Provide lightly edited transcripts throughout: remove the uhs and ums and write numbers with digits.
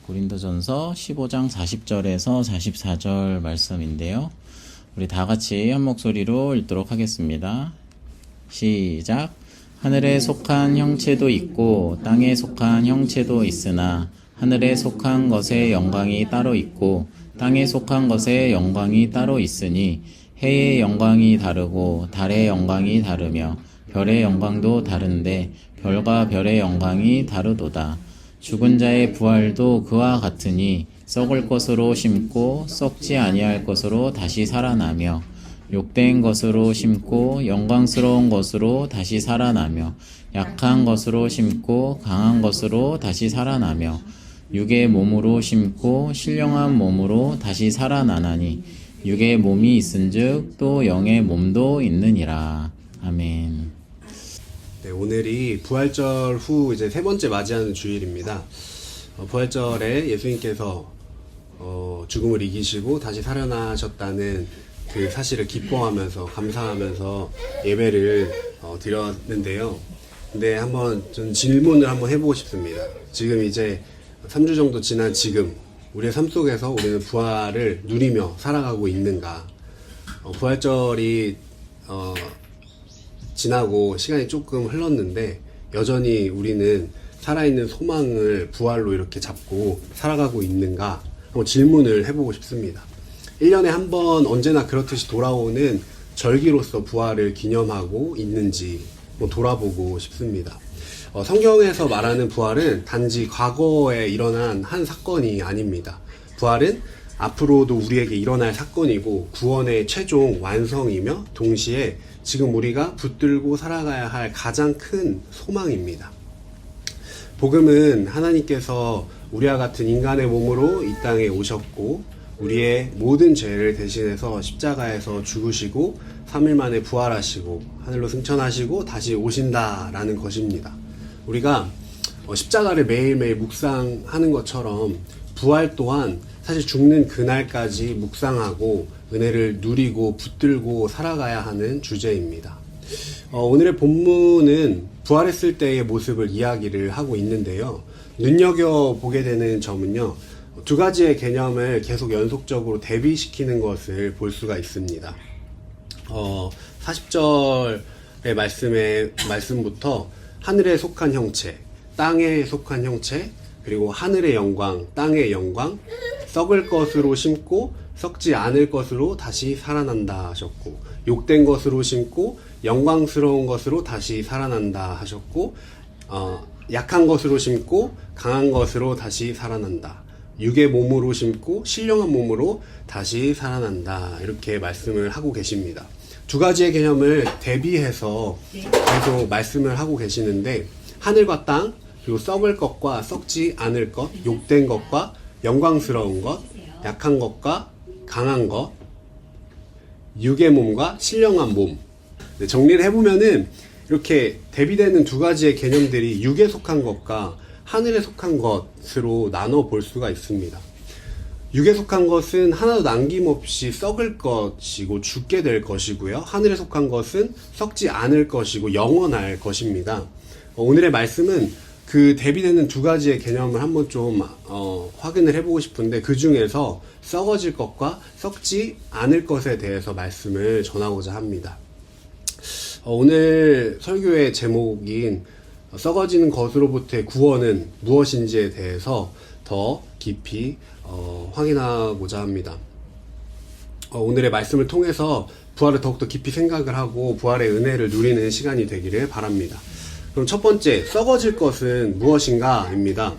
고린도전서 15장 40절에서 44절 말씀인데요. 우리 다 같이 한 목소리로 읽도록 하겠습니다. 시작. 하늘에 속한 형체도 있고 땅에 속한 형체도 있으나 하늘에 속한 것의 영광이 따로 있고 땅에 속한 것의 영광이 따로 있으니 해의 영광이 다르고 달의 영광이 다르며 별의 영광도 다른데 별과 별의 영광이 다르도다. 죽은 자의 부활도 그와 같으니 썩을 것으로 심고 썩지 아니할 것으로 다시 살아나며 욕된 것으로 심고 영광스러운 것으로 다시 살아나며 약한 것으로 심고 강한 것으로 다시 살아나며 육의 몸으로 심고 신령한 몸으로 다시 살아나나니 육의 몸이 있은즉 또 영의 몸도 있느니라. 아멘. 네, 오늘이 부활절 후 이제 세 번째 맞이하는 주일입니다. 부활절에 예수님께서 죽음을 이기시고 다시 살아나셨다는 그 사실을 기뻐하면서 감사하면서 예배를 드렸는데요. 근데 한번 좀 질문을 한번 해보고 싶습니다. 지금 이제 3주 정도 지난 지금 우리의 삶 속에서 우리는 부활을 누리며 살아가고 있는가? 부활절이 지나고 시간이 조금 흘렀는데 여전히 우리는 살아있는 소망을 부활로 이렇게 잡고 살아가고 있는가? 한번 질문을 해보고 싶습니다. 1년에 한 번 언제나 그렇듯이 돌아오는 절기로서 부활을 기념하고 있는지 돌아보고 싶습니다. 성경에서 말하는 부활은 단지 과거에 일어난 한 사건이 아닙니다. 부활은 앞으로도 우리에게 일어날 사건이고 구원의 최종 완성이며 동시에 지금 우리가 붙들고 살아가야 할 가장 큰 소망입니다. 복음은 하나님께서 우리와 같은 인간의 몸으로 이 땅에 오셨고 우리의 모든 죄를 대신해서 십자가에서 죽으시고 3일 만에 부활하시고 하늘로 승천하시고 다시 오신다라는 것입니다. 우리가 십자가를 매일매일 묵상하는 것처럼 부활 또한 사실 죽는 그날까지 묵상하고 은혜를 누리고 붙들고 살아가야 하는 주제입니다. 오늘의 본문은 부활했을 때의 모습을 이야기를 하고 있는데요. 눈여겨보게 되는 점은요. 두 가지의 개념을 계속 연속적으로 대비시키는 것을 볼 수가 있습니다. 40절의 말씀부터 하늘에 속한 형체, 땅에 속한 형체, 그리고 하늘의 영광, 땅의 영광, 썩을 것으로 심고 썩지 않을 것으로 다시 살아난다 하셨고, 욕된 것으로 심고 영광스러운 것으로 다시 살아난다 하셨고, 약한 것으로 심고 강한 것으로 다시 살아난다. 육의 몸으로 심고 신령한 몸으로 다시 살아난다. 이렇게 말씀을 하고 계십니다. 두 가지의 개념을 대비해서 계속 말씀을 하고 계시는데 하늘과 땅, 그리고 썩을 것과 썩지 않을 것, 욕된 것과 영광스러운 것, 약한 것과 강한 것, 육의 몸과 신령한 몸. 정리를 해보면은 이렇게 대비되는 두 가지의 개념들이 육에 속한 것과 하늘에 속한 것으로 나눠 볼 수가 있습니다. 육에 속한 것은 하나도 남김없이 썩을 것이고 죽게 될 것이고요. 하늘에 속한 것은 썩지 않을 것이고 영원할 것입니다. 오늘의 말씀은 그 대비되는 두 가지의 개념을 한번 좀 확인을 해보고 싶은데 그 중에서 썩어질 것과 썩지 않을 것에 대해서 말씀을 전하고자 합니다. 오늘 설교의 제목인 썩어지는 것으로부터의 구원은 무엇인지에 대해서 더 깊이 확인하고자 합니다. 오늘의 말씀을 통해서 부활을 더욱더 깊이 생각을 하고 부활의 은혜를 누리는 시간이 되기를 바랍니다. 그럼 첫 번째, 썩어질 것은 무엇인가? 입니다.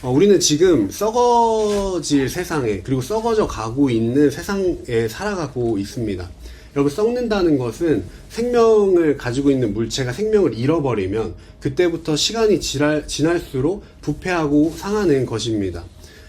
우리는 지금 썩어질 세상에, 그리고 썩어져 가고 있는 세상에 살아가고 있습니다. 여러분, 썩는다는 것은 생명을 가지고 있는 물체가 생명을 잃어버리면 그때부터 시간이 지날수록 부패하고 상하는 것입니다.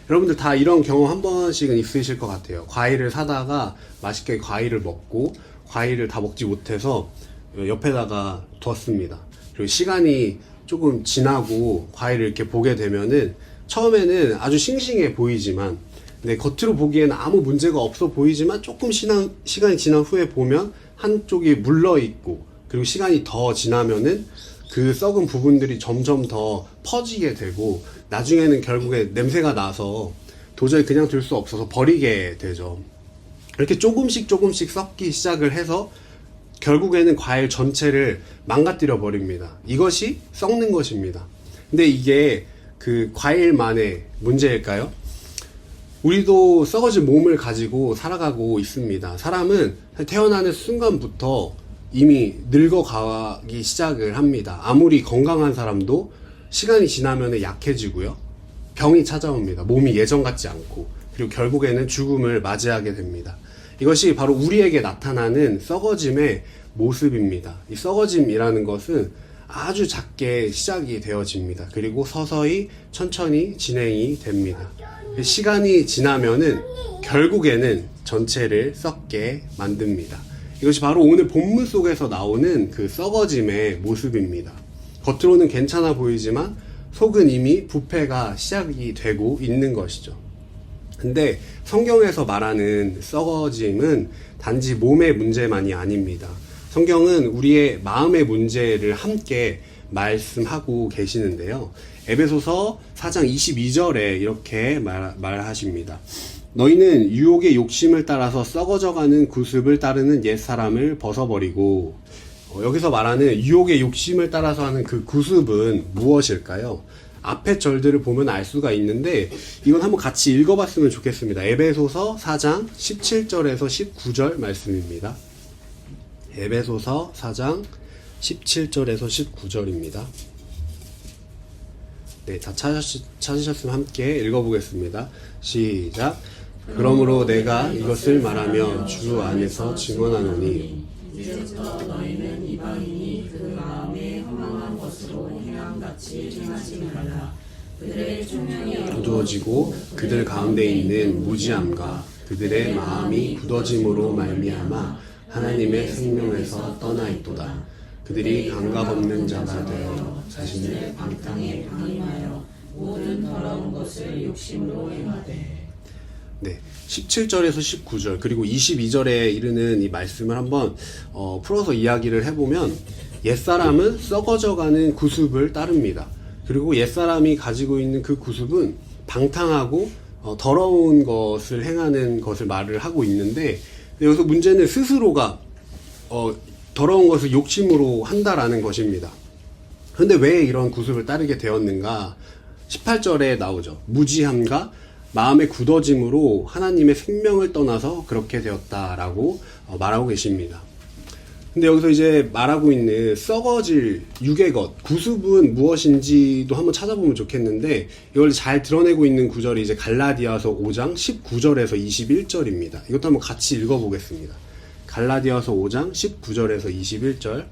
여러분들 다 이런 경험 한 번씩은 있으실 것 같아요. 과일을 사다가 맛있게 과일을 먹고 과일을 다 먹지 못해서 옆에다가 뒀습니다. 그리고 시간이 조금 지나고 과일을 이렇게 보게 되면은 처음에는 아주 싱싱해 보이지만 네, 겉으로 보기에는 아무 문제가 없어 보이지만 조금 시간이 지난 후에 보면 한쪽이 물러있고 그리고 시간이 더 지나면은 그 썩은 부분들이 점점 더 퍼지게 되고 나중에는 결국에 냄새가 나서 도저히 그냥 둘 수 없어서 버리게 되죠. 이렇게 조금씩 썩기 시작을 해서 결국에는 과일 전체를 망가뜨려 버립니다. 이것이 썩는 것입니다. 근데 이게 그 과일만의 문제일까요? 우리도 썩어진 몸을 가지고 살아가고 있습니다. 사람은 태어나는 순간부터 이미 늙어가기 시작을 합니다. 아무리 건강한 사람도 시간이 지나면 약해지고요. 병이 찾아옵니다. 몸이 예전 같지 않고. 그리고 결국에는 죽음을 맞이하게 됩니다. 이것이 바로 우리에게 나타나는 썩어짐의 모습입니다. 이 썩어짐이라는 것은 아주 작게 시작이 되어집니다. 그리고 서서히 천천히 진행이 됩니다. 시간이 지나면은 결국에는 전체를 썩게 만듭니다. 이것이 바로 오늘 본문 속에서 나오는 그 썩어짐의 모습입니다. 겉으로는 괜찮아 보이지만 속은 이미 부패가 시작이 되고 있는 것이죠. 근데 성경에서 말하는 썩어짐은 단지 몸의 문제만이 아닙니다. 성경은 우리의 마음의 문제를 함께 말씀하고 계시는데요. 에베소서 4장 22절에 이렇게 말하십니다. 너희는 유혹의 욕심을 따라서 썩어져가는 구습을 따르는 옛사람을 벗어버리고, 여기서 말하는 유혹의 욕심을 따라서 하는 그 구습은 무엇일까요? 앞에 절들을 보면 알 수가 있는데 이건 한번 같이 읽어봤으면 좋겠습니다. 에베소서 4장 17절에서 19절 말씀입니다. 에베소서 4장 17절에서 19절입니다. 네, 다 찾으셨으면 함께 읽어보겠습니다. 시작. 그러므로 내가 이것을 말하며 주 안에서 증언하노니 이제부터 너희는 이방인이 그 마음에 허망한 것으로 행함같이 행하지 말라. 그들의 총명이 어두워지고 그들 가운데 있는 무지함과 그들의 마음이 굳어짐으로 말미암아 하나님의 생명에서 떠나 있도다. 그들이 감각 없는 자가 되어 자신을 방탕에 방임하여 모든 더러운 것을 욕심으로 행하되. 네, 17절에서 19절 그리고 22절에 이르는 이 말씀을 한번 풀어서 이야기를 해보면 옛사람은 썩어져가는 구습을 따릅니다. 그리고 옛사람이 가지고 있는 그 구습은 방탕하고 더러운 것을 행하는 것을 말을 하고 있는데, 여기서 문제는 스스로가 더러운 것을 욕심으로 한다라는 것입니다. 그런데 왜 이런 구습을 따르게 되었는가? 18절에 나오죠. 무지함과 마음의 굳어짐으로 하나님의 생명을 떠나서 그렇게 되었다라고 말하고 계십니다. 근데 여기서 이제 말하고 있는 썩어질 육의 것, 구습은 무엇인지도 한번 찾아보면 좋겠는데, 이걸 잘 드러내고 있는 구절이 이제 갈라디아서 5장 19절에서 21절입니다. 이것도 한번 같이 읽어보겠습니다. 갈라디아서 5장 19절에서 21절.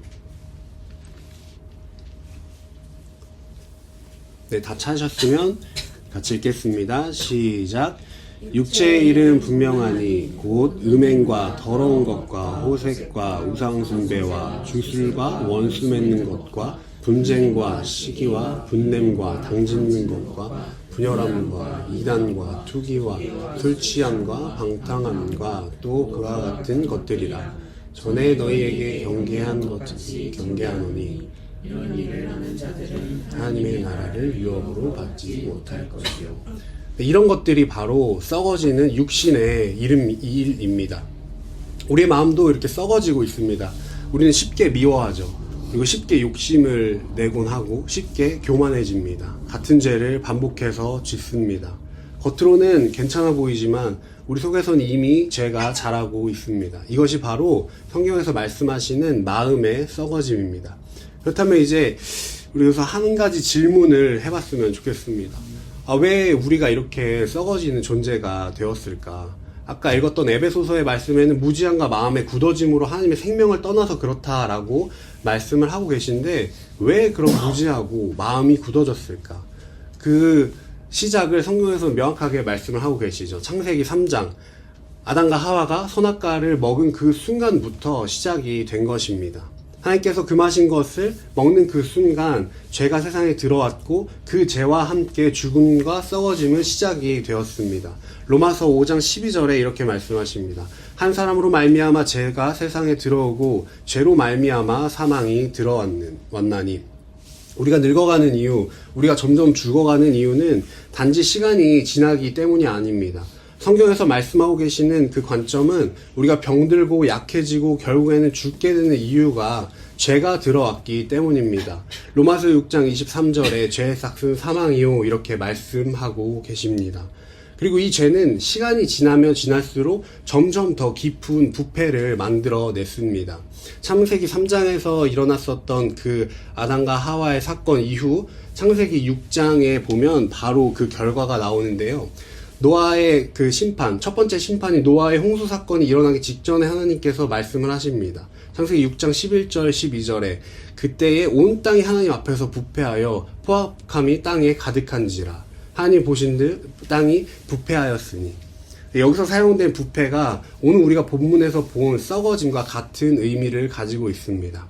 네, 다 찾으셨으면 같이 읽겠습니다. 시작. 육체의 일은 분명하니 곧 음행과 더러운 것과 호색과 우상숭배와 주술과 원수 맺는 것과 분쟁과 시기와 분냄과 당짓는 것과 분열함과 이단과 투기와 술 취함과 방탕함과 또 그와 같은 것들이라. 전에 너희에게 경계한 것 같이 경계하노니 이런 일을 하는 자들은 하나님의 나라를 유업으로 받지 못할 것이요. 이런 것들이 바로 썩어지는 육신의 일입니다. 우리의 마음도 이렇게 썩어지고 있습니다. 우리는 쉽게 미워하죠. 그리고 쉽게 욕심을 내곤 하고 쉽게 교만해집니다. 같은 죄를 반복해서 짓습니다. 겉으로는 괜찮아 보이지만 우리 속에서는 이미 죄가 자라고 있습니다. 이것이 바로 성경에서 말씀하시는 마음의 썩어짐입니다. 그렇다면 이제 우리 여기서 한 가지 질문을 해봤으면 좋겠습니다. 왜 우리가 이렇게 썩어지는 존재가 되었을까? 아까 읽었던 에베소서의 말씀에는 무지함과 마음의 굳어짐으로 하나님의 생명을 떠나서 그렇다라고 말씀을 하고 계신데, 왜 그런 무지하고 마음이 굳어졌을까? 그 시작을 성경에서 명확하게 말씀을 하고 계시죠. 창세기 3장. 아담과 하와가 선악과를 먹은 그 순간부터 시작이 된 것입니다. 하나님께서 금하신 것을 먹는 그 순간 죄가 세상에 들어왔고 그 죄와 함께 죽음과 썩어짐은 시작이 되었습니다. 로마서 5장 12절에 이렇게 말씀하십니다. 한 사람으로 말미암아 죄가 세상에 들어오고 죄로 말미암아 사망이 들어왔나니. 우리가 늙어가는 이유, 우리가 점점 죽어가는 이유는 단지 시간이 지나기 때문이 아닙니다. 성경에서 말씀하고 계시는 그 관점은 우리가 병들고 약해지고 결국에는 죽게 되는 이유가 죄가 들어왔기 때문입니다. 로마서 6장 23절에 죄의 삭은 사망이요 이렇게 말씀하고 계십니다. 그리고 이 죄는 시간이 지나면 지날수록 점점 더 깊은 부패를 만들어냈습니다. 창세기 3장에서 일어났었던 그 아담과 하와의 사건 이후 창세기 6장에 보면 바로 그 결과가 나오는데요. 노아의 그 심판, 첫 번째 심판이 노아의 홍수 사건이 일어나기 직전에 하나님께서 말씀을 하십니다. 창세기 6장 11절 12절에 그때에 온 땅이 하나님 앞에서 부패하여 포악함이 땅에 가득한지라. 하나님 보신들 땅이 부패하였으니. 여기서 사용된 부패가 오늘 우리가 본문에서 본 썩어짐과 같은 의미를 가지고 있습니다.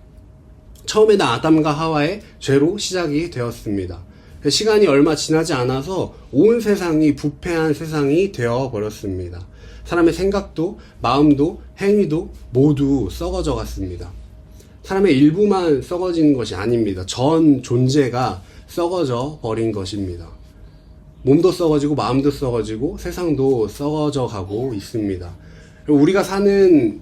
처음에는 아담과 하와의 죄로 시작이 되었습니다. 시간이 얼마 지나지 않아서 온 세상이 부패한 세상이 되어버렸습니다. 사람의 생각도 마음도 행위도 모두 썩어져 갔습니다. 사람의 일부만 썩어지는 것이 아닙니다. 전 존재가 썩어져 버린 것입니다. 몸도 썩어지고 마음도 썩어지고 세상도 썩어져 가고 있습니다. 우리가 사는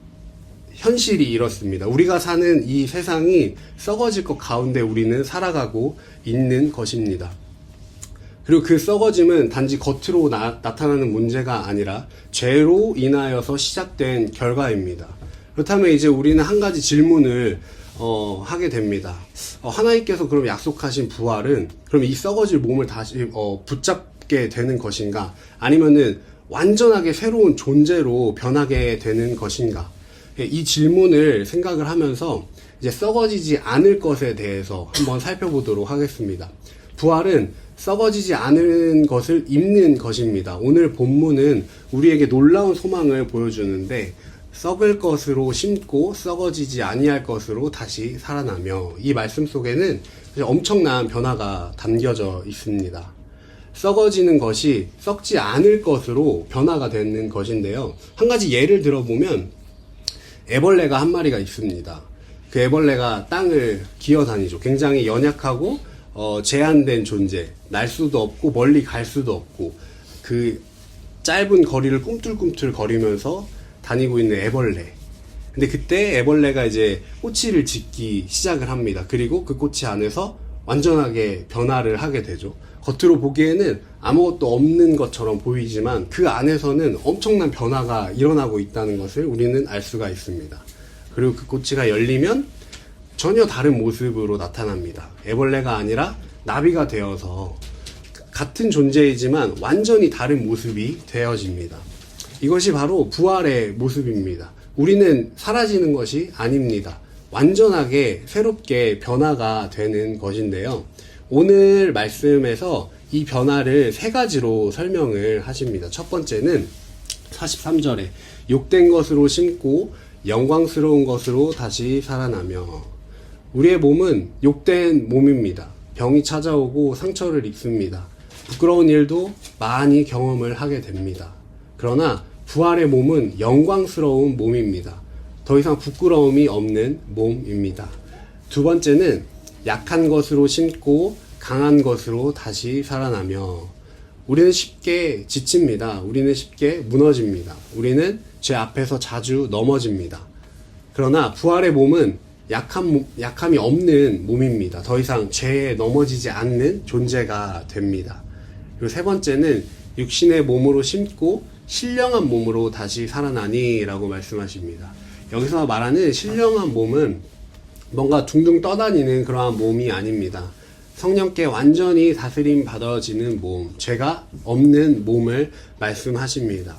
현실이 이렇습니다. 우리가 사는 이 세상이 썩어질 것 가운데 우리는 살아가고 있는 것입니다. 그리고 그 썩어짐은 단지 겉으로 나타나는 문제가 아니라 죄로 인하여서 시작된 결과입니다. 그렇다면 이제 우리는 한 가지 질문을 하게 됩니다. 하나님께서 그럼 약속하신 부활은 그럼 이 썩어질 몸을 다시 붙잡게 되는 것인가? 아니면은 완전하게 새로운 존재로 변하게 되는 것인가? 이 질문을 생각을 하면서 이제 썩어지지 않을 것에 대해서 한번 살펴보도록 하겠습니다. 부활은 썩어지지 않은 것을 입는 것입니다. 오늘 본문은 우리에게 놀라운 소망을 보여주는데 썩을 것으로 심고 썩어지지 아니할 것으로 다시 살아나며 이 말씀 속에는 엄청난 변화가 담겨져 있습니다. 썩어지는 것이 썩지 않을 것으로 변화가 되는 것인데요. 한 가지 예를 들어보면 애벌레가 한 마리가 있습니다. 그 애벌레가 땅을 기어다니죠. 굉장히 연약하고 제한된 존재, 날 수도 없고 멀리 갈 수도 없고 그 짧은 거리를 꿈틀꿈틀 거리면서 다니고 있는 애벌레. 근데 그때 애벌레가 이제 꼬치를 짖기 시작을 합니다. 그리고 그 꼬치 안에서 완전하게 변화를 하게 되죠. 겉으로 보기에는 아무것도 없는 것처럼 보이지만 그 안에서는 엄청난 변화가 일어나고 있다는 것을 우리는 알 수가 있습니다. 그리고 그 꼬치가 열리면 전혀 다른 모습으로 나타납니다. 애벌레가 아니라 나비가 되어서 같은 존재이지만 완전히 다른 모습이 되어집니다. 이것이 바로 부활의 모습입니다. 우리는 사라지는 것이 아닙니다. 완전하게 새롭게 변화가 되는 것인데요. 오늘 말씀에서 이 변화를 세 가지로 설명을 하십니다. 첫 번째는 43절에 욕된 것으로 심고 영광스러운 것으로 다시 살아나며. 우리의 몸은 욕된 몸입니다. 병이 찾아오고 상처를 입습니다. 부끄러운 일도 많이 경험을 하게 됩니다. 그러나 부활의 몸은 영광스러운 몸입니다. 더 이상 부끄러움이 없는 몸입니다. 두 번째는 약한 것으로 심고 강한 것으로 다시 살아나며. 우리는 쉽게 지칩니다. 우리는 쉽게 무너집니다. 우리는 죄 앞에서 자주 넘어집니다. 그러나 부활의 몸은 약함이 없는 몸입니다. 더 이상 죄에 넘어지지 않는 존재가 됩니다. 그리고 세 번째는 육신의 몸으로 심고 신령한 몸으로 다시 살아나니 라고 말씀하십니다. 여기서 말하는 신령한 몸은 뭔가 둥둥 떠다니는 그러한 몸이 아닙니다. 성령께 완전히 다스림 받아지는 몸, 죄가 없는 몸을 말씀하십니다.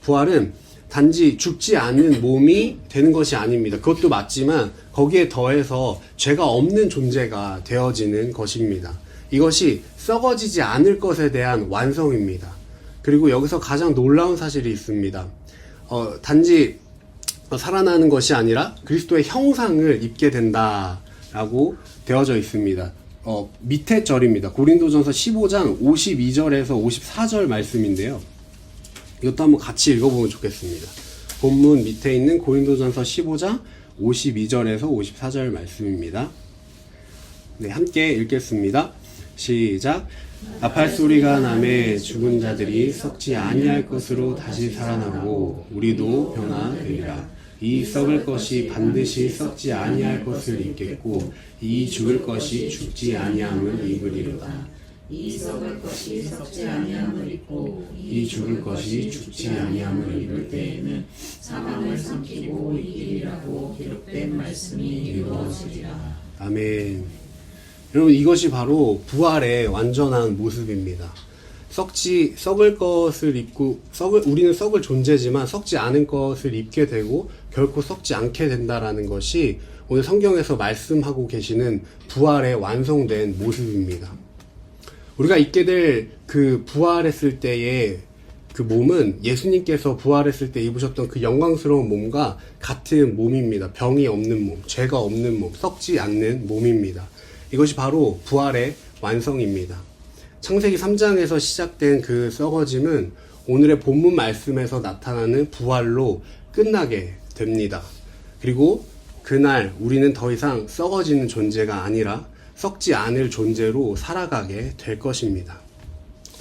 부활은 단지 죽지 않는 몸이 되는 것이 아닙니다. 그것도 맞지만 거기에 더해서 죄가 없는 존재가 되어지는 것입니다. 이것이 썩어지지 않을 것에 대한 완성입니다. 그리고 여기서 가장 놀라운 사실이 있습니다. 단지 살아나는 것이 아니라 그리스도의 형상을 입게 된다라고 되어져 있습니다. 밑에 절입니다. 고린도전서 15장 52절에서 54절 말씀인데요. 이것도 한번 같이 읽어보면 좋겠습니다. 본문 밑에 있는 고린도전서 15장 52절에서 54절 말씀입니다. 네, 함께 읽겠습니다. 시작. 나팔 소리가 나매 죽은 자들이 썩지 아니할 것으로 다시 살아나고 우리도 변화되리라. 이 썩을 것이 반드시 썩지 아니할 것을 입겠고 이 죽을 것이 죽지 아니함을 입으리로다. 이 썩을 것이 썩지 아니함을 입고 이 죽을 것이 죽지 아니함을 입을 때에는 사망을 삼키고 이기리라고 기록된 말씀이 이루어지리라. 아멘. 여러분, 이것이 바로 부활의 완전한 모습입니다. 썩을 것을 입고, 우리는 썩을 존재지만 썩지 않은 것을 입게 되고 결코 썩지 않게 된다라는 것이 오늘 성경에서 말씀하고 계시는 부활의 완성된 모습입니다. 우리가 입게 될 그 부활했을 때의 그 몸은 예수님께서 부활했을 때 입으셨던 그 영광스러운 몸과 같은 몸입니다. 병이 없는 몸, 죄가 없는 몸, 썩지 않는 몸입니다. 이것이 바로 부활의 완성입니다. 창세기 3장에서 시작된 그 썩어짐은 오늘의 본문 말씀에서 나타나는 부활로 끝나게 됩니다. 그리고 그날 우리는 더 이상 썩어지는 존재가 아니라 썩지 않을 존재로 살아가게 될 것입니다.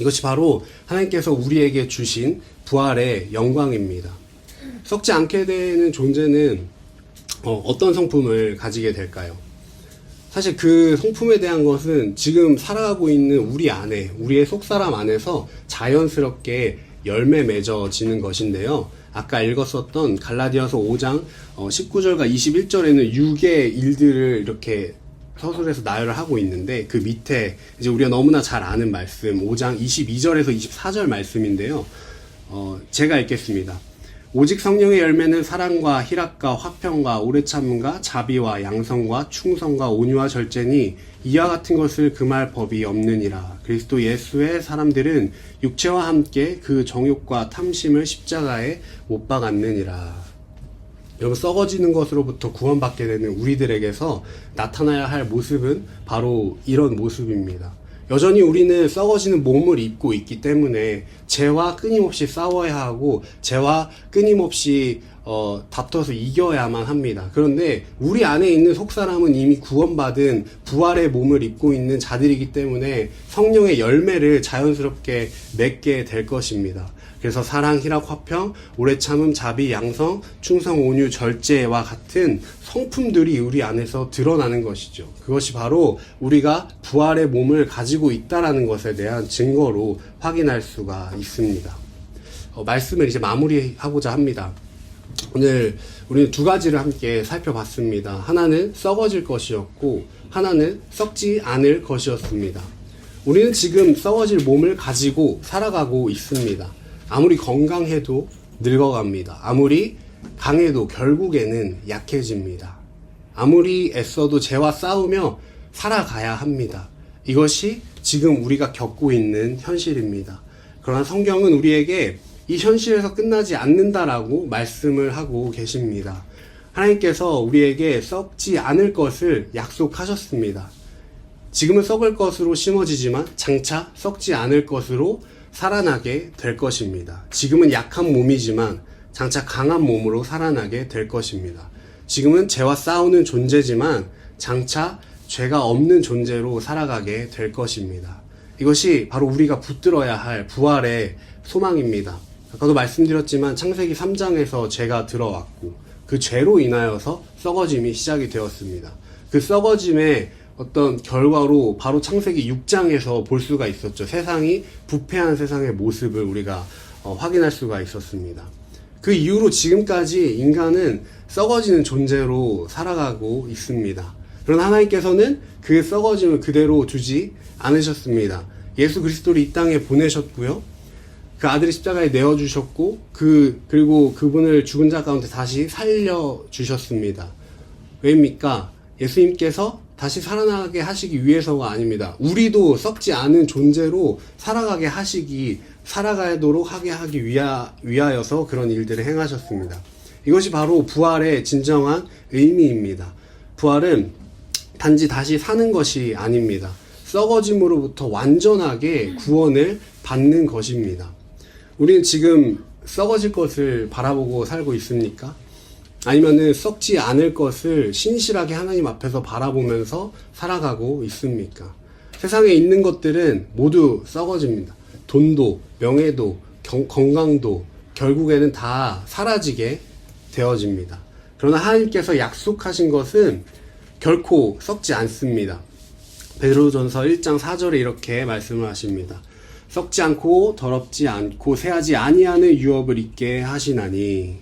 이것이 바로 하나님께서 우리에게 주신 부활의 영광입니다. 썩지 않게 되는 존재는 어떤 성품을 가지게 될까요? 사실 그 성품에 대한 것은 지금 살아가고 있는 우리 안에, 우리의 속사람 안에서 자연스럽게 열매 맺어지는 것인데요. 아까 읽었었던 갈라디아서 5장 19절과 21절에는 6의 일들을 이렇게 서술에서 나열을 하고 있는데 그 밑에 이제 우리가 너무나 잘 아는 말씀 5장 22절에서 24절 말씀인데요. 제가 읽겠습니다. 오직 성령의 열매는 사랑과 희락과 화평과 오래 참음과 자비와 양성과 충성과 온유와 절제니 이와 같은 것을 금할 법이 없느니라. 그리스도 예수의 사람들은 육체와 함께 그 정욕과 탐심을 십자가에 못 박았느니라. 여러분, 썩어지는 것으로부터 구원받게 되는 우리들에게서 나타나야 할 모습은 바로 이런 모습입니다. 여전히 우리는 썩어지는 몸을 입고 있기 때문에 죄와 끊임없이 싸워야 하고 죄와 끊임없이 다퉈서 이겨야만 합니다. 그런데 우리 안에 있는 속사람은 이미 구원받은 부활의 몸을 입고 있는 자들이기 때문에 성령의 열매를 자연스럽게 맺게 될 것입니다. 그래서 사랑, 희락, 화평, 오래 참음, 자비, 양성, 충성, 온유, 절제와 같은 성품들이 우리 안에서 드러나는 것이죠. 그것이 바로 우리가 부활의 몸을 가지고 있다라는 것에 대한 증거로 확인할 수가 있습니다. 말씀을 이제 마무리하고자 합니다. 오늘 우리는 두 가지를 함께 살펴봤습니다. 하나는 썩어질 것이었고 하나는 썩지 않을 것이었습니다. 우리는 지금 썩어질 몸을 가지고 살아가고 있습니다. 아무리 건강해도 늙어갑니다. 아무리 강해도 결국에는 약해집니다. 아무리 애써도 죄와 싸우며 살아가야 합니다. 이것이 지금 우리가 겪고 있는 현실입니다. 그러나 성경은 우리에게 이 현실에서 끝나지 않는다라고 말씀을 하고 계십니다. 하나님께서 우리에게 썩지 않을 것을 약속하셨습니다. 지금은 썩을 것으로 심어지지만 장차 썩지 않을 것으로 살아나게 될 것입니다. 지금은 약한 몸이지만 장차 강한 몸으로 살아나게 될 것입니다. 지금은 죄와 싸우는 존재지만 장차 죄가 없는 존재로 살아가게 될 것입니다. 이것이 바로 우리가 붙들어야 할 부활의 소망입니다. 아까도 말씀드렸지만 창세기 3장에서 죄가 들어왔고 그 죄로 인하여서 썩어짐이 시작이 되었습니다. 그 썩어짐의 어떤 결과로 바로 창세기 6장에서 볼 수가 있었죠. 세상이 부패한 세상의 모습을 우리가 확인할 수가 있었습니다. 그 이후로 지금까지 인간은 썩어지는 존재로 살아가고 있습니다. 그러나 하나님께서는 그 썩어짐을 그대로 두지 않으셨습니다. 예수 그리스도를 이 땅에 보내셨고요. 그 아들이 십자가에 내어주셨고 그리고 그분을 죽은 자 가운데 다시 살려주셨습니다. 왜입니까? 예수님께서 다시 살아나게 하시기 위해서가 아닙니다. 우리도 썩지 않은 존재로 살아가도록 하기 위하여서 그런 일들을 행하셨습니다. 이것이 바로 부활의 진정한 의미입니다. 부활은 단지 다시 사는 것이 아닙니다. 썩어짐으로부터 완전하게 구원을 받는 것입니다. 우리는 지금 썩어질 것을 바라보고 살고 있습니까? 아니면은 썩지 않을 것을 신실하게 하나님 앞에서 바라보면서 살아가고 있습니까? 세상에 있는 것들은 모두 썩어집니다. 돈도, 명예도, 건강도 결국에는 다 사라지게 되어집니다. 그러나 하나님께서 약속하신 것은 결코 썩지 않습니다. 베드로전서 1장 4절에 이렇게 말씀을 하십니다. 썩지 않고 더럽지 않고 새하지 아니하는 유업을 있게 하시나니.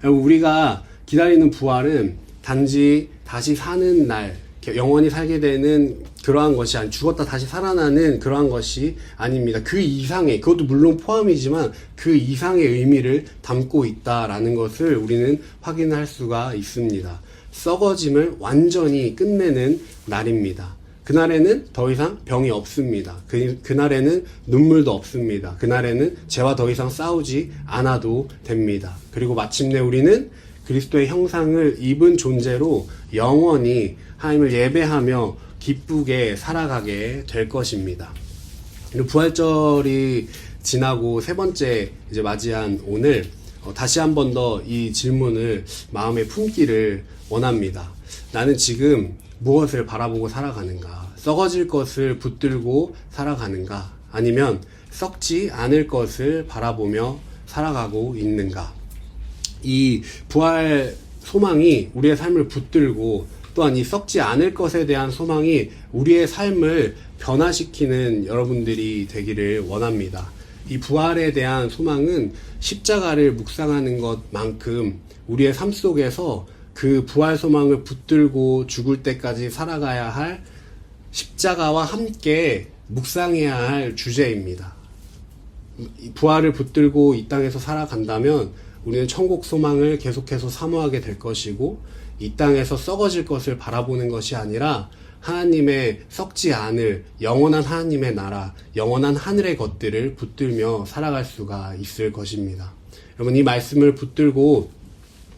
우리가 기다리는 부활은 단지 다시 사는 날, 영원히 살게 되는 그러한 것이 죽었다 다시 살아나는 그러한 것이 아닙니다. 그 이상의, 그것도 물론 포함이지만 그 이상의 의미를 담고 있다라는 것을 우리는 확인할 수가 있습니다. 썩어짐을 완전히 끝내는 날입니다. 그날에는 더 이상 병이 없습니다. 그날에는 눈물도 없습니다. 그날에는 죄와 더 이상 싸우지 않아도 됩니다. 그리고 마침내 우리는 그리스도의 형상을 입은 존재로 영원히 하나님을 예배하며 기쁘게 살아가게 될 것입니다. 부활절이 지나고 세 번째 이제 맞이한 오늘 다시 한 번 더 이 질문을 마음에 품기를 원합니다. 나는 지금 무엇을 바라보고 살아가는가? 썩어질 것을 붙들고 살아가는가? 아니면 썩지 않을 것을 바라보며 살아가고 있는가? 이 부활 소망이 우리의 삶을 붙들고 또한 이 썩지 않을 것에 대한 소망이 우리의 삶을 변화시키는 여러분들이 되기를 원합니다. 이 부활에 대한 소망은 십자가를 묵상하는 것만큼 우리의 삶 속에서 그 부활 소망을 붙들고 죽을 때까지 살아가야 할 십자가와 함께 묵상해야 할 주제입니다. 부활을 붙들고 이 땅에서 살아간다면 우리는 천국 소망을 계속해서 사모하게 될 것이고 이 땅에서 썩어질 것을 바라보는 것이 아니라 하나님의 썩지 않을 영원한 하나님의 나라, 영원한 하늘의 것들을 붙들며 살아갈 수가 있을 것입니다. 여러분, 이 말씀을 붙들고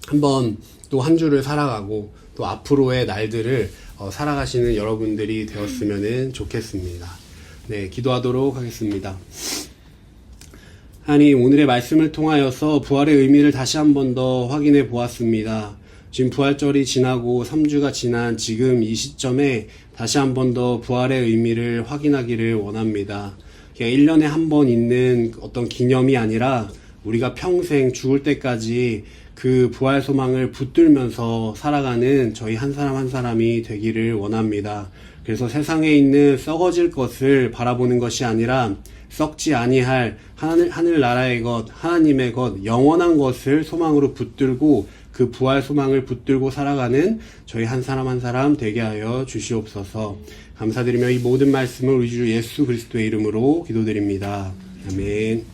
한번 또 한 주를 살아가고 또 앞으로의 날들을 살아가시는 여러분들이 되었으면 좋겠습니다. 네, 기도하도록 하겠습니다. 하나님, 오늘의 말씀을 통하여서 부활의 의미를 다시 한 번 더 확인해 보았습니다. 지금 부활절이 지나고 3주가 지난 지금 이 시점에 다시 한 번 더 부활의 의미를 확인하기를 원합니다. 그냥 1년에 한 번 있는 어떤 기념이 아니라 우리가 평생 죽을 때까지 그 부활 소망을 붙들면서 살아가는 저희 한 사람 한 사람이 되기를 원합니다. 그래서 세상에 있는 썩어질 것을 바라보는 것이 아니라 썩지 아니할 하늘나라의 것, 하나님의 것, 영원한 것을 소망으로 붙들고 그 부활 소망을 붙들고 살아가는 저희 한 사람 한 사람 되게 하여 주시옵소서. 감사드리며 이 모든 말씀을 우리 주 예수 그리스도의 이름으로 기도드립니다. 아멘.